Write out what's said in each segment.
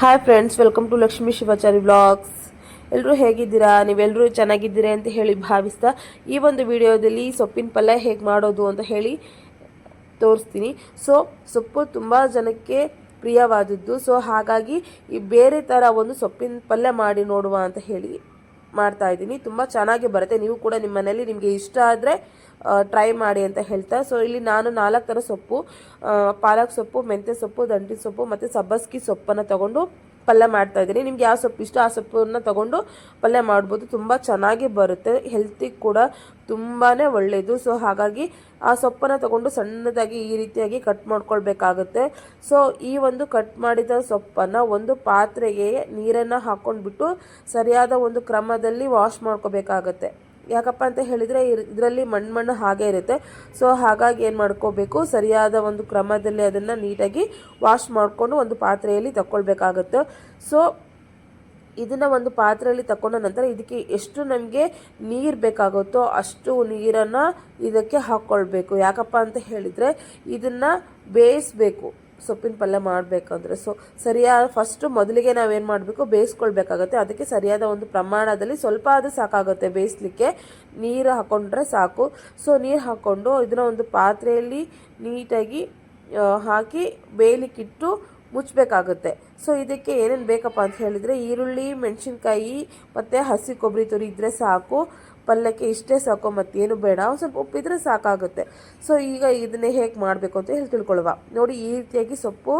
Hi friends, welcome to Lakshmi Shivachari blogs. ಎಲ್ಲರೂ ಹೇಗಿದ್ದೀರಾ? ನೀವೆಲ್ಲರೂ ಚೆನ್ನಾಗಿದ್ದೀರಾ ಅಂತ ಹೇಳಿ ಭಾವಿಸ್ತಾ ಈ ಒಂದು ವಿಡಿಯೋದಲ್ಲಿ ಸೊಪ್ಪಿನ ಪಲ್ಯ ಹೇಗೆ ಮಾಡೋದು ಅಂತ ಹೇಳಿ ತೋರಿಸ್ತೀನಿ. ಸೊಪ್ಪು ತುಂಬ ಜನಕ್ಕೆ ಪ್ರಿಯವಾದದ್ದು. ಹಾಗಾಗಿ ಈ ಬೇರೆ ಥರ ಒಂದು ಸೊಪ್ಪಿನ ಪಲ್ಯ ಮಾಡಿ ನೋಡುವ ಅಂತ ಹೇಳಿ ಮಾಡ್ತಾ ಇದ್ದೀನಿ. ತುಂಬ ಚೆನ್ನಾಗಿ ಬರುತ್ತೆ. ನೀವು ಕೂಡ ನಿಮ್ಮ ಮನೆಯಲ್ಲಿ ನಿಮಗೆ ಇಷ್ಟ ಆದರೆ ಟ್ರೈ ಮಾಡಿ ಅಂತ ಹೇಳ್ತಾ. ಇಲ್ಲಿ ನಾನು 4 ಥರ ಸೊಪ್ಪು, ಪಾಲಕ್ ಸೊಪ್ಪು, ಮೆಂತ್ಯ ಸೊಪ್ಪು, ದಂಟಿ ಸೊಪ್ಪು ಮತ್ತು ಸಬ್ಬಸ್ಗಿ ಸೊಪ್ಪನ್ನು ತಗೊಂಡು ಪಲ್ಯ ಮಾಡ್ತಾ ಇದ್ದೀನಿ. ನಿಮ್ಗೆ ಯಾವ ಸೊಪ್ಪು ಇಷ್ಟ ಆ ಸೊಪ್ಪನ್ನು ತಗೊಂಡು ಪಲ್ಯ ಮಾಡ್ಬೋದು. ತುಂಬ ಚೆನ್ನಾಗಿ ಬರುತ್ತೆ. ಹೆಲ್ತಿಗೆ ಕೂಡ ತುಂಬಾ ಒಳ್ಳೆಯದು. ಹಾಗಾಗಿ ಆ ಸೊಪ್ಪನ್ನು ತಗೊಂಡು ಸಣ್ಣದಾಗಿ ಈ ರೀತಿಯಾಗಿ ಕಟ್ ಮಾಡ್ಕೊಳ್ಬೇಕಾಗುತ್ತೆ. ಈ ಒಂದು ಕಟ್ ಮಾಡಿದ ಸೊಪ್ಪನ್ನು ಒಂದು ಪಾತ್ರೆಗೆ ನೀರನ್ನು ಹಾಕ್ಕೊಂಡ್ಬಿಟ್ಟು ಸರಿಯಾದ ಒಂದು ಕ್ರಮದಲ್ಲಿ ವಾಶ್ ಮಾಡ್ಕೋಬೇಕಾಗತ್ತೆ. ಯಾಕಪ್ಪ ಅಂತ ಹೇಳಿದರೆ ಇದರಲ್ಲಿ ಮಣ್ಣು ಹಾಗೆ ಇರುತ್ತೆ. ಹಾಗಾಗಿ ಏನು ಮಾಡ್ಕೋಬೇಕು, ಸರಿಯಾದ ಒಂದು ಕ್ರಮದಲ್ಲಿ ಅದನ್ನು ನೀಟಾಗಿ ವಾಶ್ ಮಾಡಿಕೊಂಡು ಒಂದು ಪಾತ್ರೆಯಲ್ಲಿ ತಗೊಳ್ಬೇಕಾಗುತ್ತೆ. ಇದನ್ನು ಒಂದು ಪಾತ್ರೆಯಲ್ಲಿ ತಗೊಂಡ ನಂತರ ಇದಕ್ಕೆ ಎಷ್ಟು ನಮಗೆ ನೀರು ಬೇಕಾಗುತ್ತೋ ಅಷ್ಟು ನೀರನ್ನು ಇದಕ್ಕೆ ಹಾಕ್ಕೊಳ್ಬೇಕು. ಯಾಕಪ್ಪ ಅಂತ ಹೇಳಿದರೆ ಇದನ್ನು ಬೇಯಿಸಬೇಕು. ಸೊಪ್ಪಿನ ಪಲ್ಯ ಮಾಡಬೇಕಂದ್ರೆ ಫಸ್ಟು ಮೊದಲಿಗೆ ನಾವೇನು ಮಾಡಬೇಕು, ಬೇಯಿಸ್ಕೊಳ್ಬೇಕಾಗತ್ತೆ. ಅದಕ್ಕೆ ಸರಿಯಾದ ಒಂದು ಪ್ರಮಾಣದಲ್ಲಿ ಸ್ವಲ್ಪ ಅದು ಸಾಕಾಗುತ್ತೆ ಬೇಯಿಸ್ಲಿಕ್ಕೆ. ನೀರು ಹಾಕ್ಕೊಂಡ್ರೆ ಸಾಕು. ನೀರು ಹಾಕ್ಕೊಂಡು ಇದನ್ನು ಒಂದು ಪಾತ್ರೆಯಲ್ಲಿ ನೀಟಾಗಿ ಹಾಕಿ ಬೇಯಲಿಕ್ಕಿಟ್ಟು ಮುಚ್ಚಬೇಕಾಗುತ್ತೆ. ಇದಕ್ಕೆ ಏನೇನು ಬೇಕಪ್ಪ ಅಂತ ಹೇಳಿದರೆ ಈರುಳ್ಳಿ, ಮೆಣಸಿನ್ಕಾಯಿ ಮತ್ತು ಹಸಿ ಕೊಬ್ಬರಿ ತುರಿ ಇದ್ದರೆ ಸಾಕು. ಪಲ್ಯಕ್ಕೆ ಇಷ್ಟೇ ಸಾಕು, ಮತ್ತೇನು ಬೇಡ. ಸ್ವಲ್ಪ ಉಪ್ಪಿದ್ರೆ ಸಾಕಾಗುತ್ತೆ. ಈಗ ಇದನ್ನೇ ಹೇಗೆ ಮಾಡಬೇಕು ಅಂತ ಹೇಳಿ ತಿಳ್ಕೊಳ್ಳುವ. ನೋಡಿ, ಈ ರೀತಿಯಾಗಿ ಸೊಪ್ಪು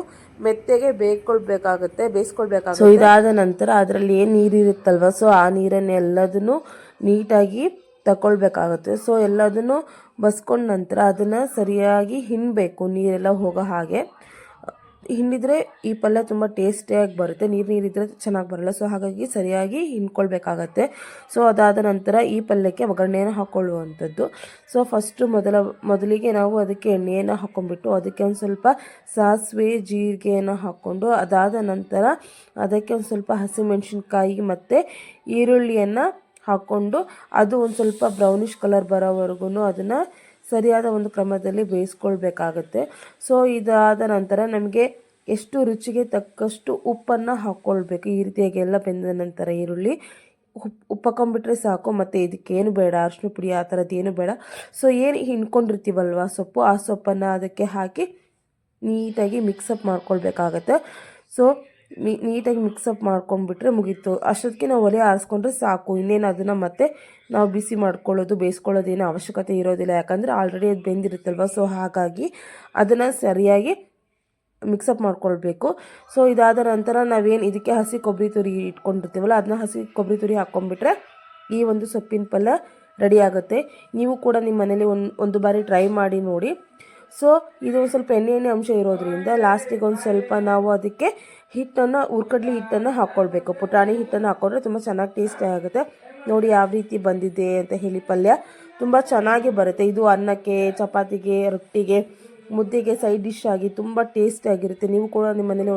ಮೆತ್ತಗೆ ಬೇಯಿಸ್ಕೊಳ್ಬೇಕಾಗುತ್ತೆ. ಇದಾದ ನಂತರ ಅದರಲ್ಲಿ ಏನು ನೀರಿರುತ್ತಲ್ವ, ಆ ನೀರನ್ನೆಲ್ಲದನ್ನು ನೀಟಾಗಿ ತಗೊಳ್ಬೇಕಾಗುತ್ತೆ. ಎಲ್ಲದನ್ನು ಬಸ್ಕೊಂಡ ನಂತರ ಅದನ್ನು ಸರಿಯಾಗಿ ಹಿಂಡಬೇಕು, ನೀರೆಲ್ಲ ಹೋಗೋ ಹಾಗೆ ಹಿಂಡಿದ್ರೆ ಈ ಪಲ್ಯ ತುಂಬ ಟೇಸ್ಟಿಯಾಗಿ ಬರುತ್ತೆ. ನೀರಿದ್ದರೆ ಚೆನ್ನಾಗಿ ಬರಲ್ಲ. ಹಾಗಾಗಿ ಸರಿಯಾಗಿ ಹಿಂಡ್ಕೊಳ್ಬೇಕಾಗತ್ತೆ. ಅದಾದ ನಂತರ ಈ ಪಲ್ಯಕ್ಕೆ ಒಗ್ಗರಣೆಯನ್ನು ಹಾಕ್ಕೊಳ್ಳುವಂಥದ್ದು. ಫಸ್ಟು ಮೊದಲಿಗೆ ನಾವು ಅದಕ್ಕೆ ಎಣ್ಣೆಯನ್ನು ಹಾಕ್ಕೊಂಡ್ಬಿಟ್ಟು ಅದಕ್ಕೆ ಒಂದು ಸ್ವಲ್ಪ ಸಾಸಿವೆ, ಜೀರಿಗೆಯನ್ನು ಹಾಕ್ಕೊಂಡು ಅದಾದ ನಂತರ ಅದಕ್ಕೆ ಒಂದು ಸ್ವಲ್ಪ ಹಸಿಮೆಣಸಿನ್ಕಾಯಿ ಮತ್ತು ಈರುಳ್ಳಿಯನ್ನು ಹಾಕ್ಕೊಂಡು ಅದು ಒಂದು ಸ್ವಲ್ಪ ಬ್ರೌನಿಷ್ ಕಲರ್ ಬರೋವರೆಗೂ ಅದನ್ನು ಸರಿಯಾದ ಒಂದು ಕ್ರಮದಲ್ಲಿ ಬೇಯಿಸ್ಕೊಳ್ಬೇಕಾಗತ್ತೆ. ಇದಾದ ನಂತರ ನಮಗೆ ಎಷ್ಟು ರುಚಿಗೆ ತಕ್ಕಷ್ಟು ಉಪ್ಪನ್ನು ಹಾಕ್ಕೊಳ್ಬೇಕು. ಈ ರೀತಿಯಾಗಿ ಎಲ್ಲ ಬೆಂದ ನಂತರ ಈರುಳ್ಳಿ ಉಪ್ಪು ಹಾಕೊಂಡ್ಬಿಟ್ರೆ ಸಾಕು. ಮತ್ತು ಇದಕ್ಕೇನು ಬೇಡ, ಅರಿಶಿನ ಪುಡಿ ಆ ಥರದ್ದೇನು ಬೇಡ. ಏನು ಹಿಂಡ್ಕೊಂಡಿರ್ತೀವಲ್ವ ಸೊಪ್ಪು, ಆ ಸೊಪ್ಪನ್ನು ಅದಕ್ಕೆ ಹಾಕಿ ನೀಟಾಗಿ ಮಿಕ್ಸಪ್ ಮಾಡ್ಕೊಳ್ಬೇಕಾಗತ್ತೆ. ನೀಟಾಗಿ ಮಿಕ್ಸಪ್ ಮಾಡ್ಕೊಂಡ್ಬಿಟ್ರೆ ಮುಗೀತು. ಅಷ್ಟೊತ್ತಿಗೆ ನಾವು ಒಲೆ ಆರಿಸ್ಕೊಂಡ್ರೆ ಸಾಕು. ಇನ್ನೇನು ಅದನ್ನು ಮತ್ತೆ ನಾವು ಬಿಸಿ ಮಾಡ್ಕೊಳ್ಳೋದು, ಬೇಯಿಸ್ಕೊಳ್ಳೋದು ಏನೋ ಅವಶ್ಯಕತೆ ಇರೋದಿಲ್ಲ. ಯಾಕಂದರೆ ಆಲ್ರೆಡಿ ಅದು ಬೆಂದಿರುತ್ತಲ್ವ. ಹಾಗಾಗಿ ಅದನ್ನು ಸರಿಯಾಗಿ ಮಿಕ್ಸಪ್ ಮಾಡ್ಕೊಳ್ಬೇಕು. ಇದಾದ ನಂತರ ನಾವೇನು ಇದಕ್ಕೆ ಹಸಿ ಕೊಬ್ಬರಿ ತುರಿ ಇಟ್ಕೊಂಡಿರ್ತೀವಲ್ಲ ಅದನ್ನ ಹಸಿ ಕೊಬ್ಬರಿ ತುರಿ ಹಾಕ್ಕೊಂಡ್ಬಿಟ್ರೆ ಈ ಒಂದು ಸೊಪ್ಪಿನ ಪಲ್ಯ ರೆಡಿ ಆಗುತ್ತೆ. ನೀವು ಕೂಡ ನಿಮ್ಮ ಮನೇಲಿ ಒಂದು ಬಾರಿ ಟ್ರೈ ಮಾಡಿ ನೋಡಿ. ಇದು ಒಂದು ಸ್ವಲ್ಪ ಎಣ್ಣೆ ಅಂಶ ಇರೋದ್ರಿಂದ ಲಾಸ್ಟಿಗೆ ಒಂದು ಸ್ವಲ್ಪ ನಾವು ಅದಕ್ಕೆ ಹುರ್ಕಡ್ಲಿ ಹಿಟ್ಟನ್ನು ಹಾಕ್ಕೊಳ್ಬೇಕು. ಪುಟಾಣಿ ಹಿಟ್ಟನ್ನು ಹಾಕ್ಕೊಂಡ್ರೆ ತುಂಬ ಚೆನ್ನಾಗಿ ಟೇಸ್ಟಿ ಆಗುತ್ತೆ. ನೋಡಿ ಯಾವ ರೀತಿ ಬಂದಿದೆ ಅಂತ ಹೇಳಿ. ಪಲ್ಯ ತುಂಬ ಚೆನ್ನಾಗಿ ಬರುತ್ತೆ. ಇದು ಅನ್ನಕ್ಕೆ, ಚಪಾತಿಗೆ, ರೊಟ್ಟಿಗೆ, ಮುದ್ದೆಗೆ ಸೈಡ್ ಡಿಶ್ ಆಗಿ ತುಂಬ ಟೇಸ್ಟಿಯಾಗಿರುತ್ತೆ. ನೀವು ಕೂಡ ನಿಮ್ಮ ಮನೇಲಿ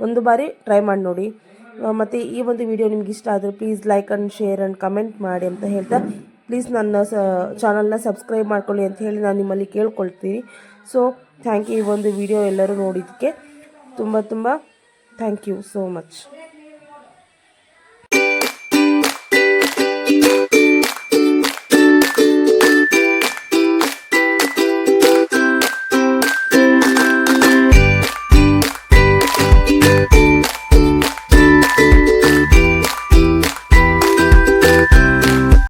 ಒಂದು ಬಾರಿ ಟ್ರೈ ಮಾಡಿ ನೋಡಿ. ಮತ್ತು ಈ ಒಂದು ವಿಡಿಯೋ ನಿಮ್ಗೆ ಇಷ್ಟ ಆದರೆ please like and share and comment ಮಾಡಿ ಅಂತ ಹೇಳ್ತಾ, ಪ್ಲೀಸ್ ನನ್ನ ಚಾನಲ್ನ ಸಬ್ಸ್ಕ್ರೈಬ್ ಮಾಡ್ಕೊಳ್ಳಿ ಅಂತ ಹೇಳಿ ನಾನು ನಿಮ್ಮಲ್ಲಿ ಕೇಳ್ಕೊಳ್ತೀನಿ. Thank you. ಈ ಒಂದು ವಿಡಿಯೋ ಎಲ್ಲರೂ ನೋಡಿದ್ದಕ್ಕೆ ತುಂಬ ಥ್ಯಾಂಕ್ ಯು ಸೋ ಮಚ್.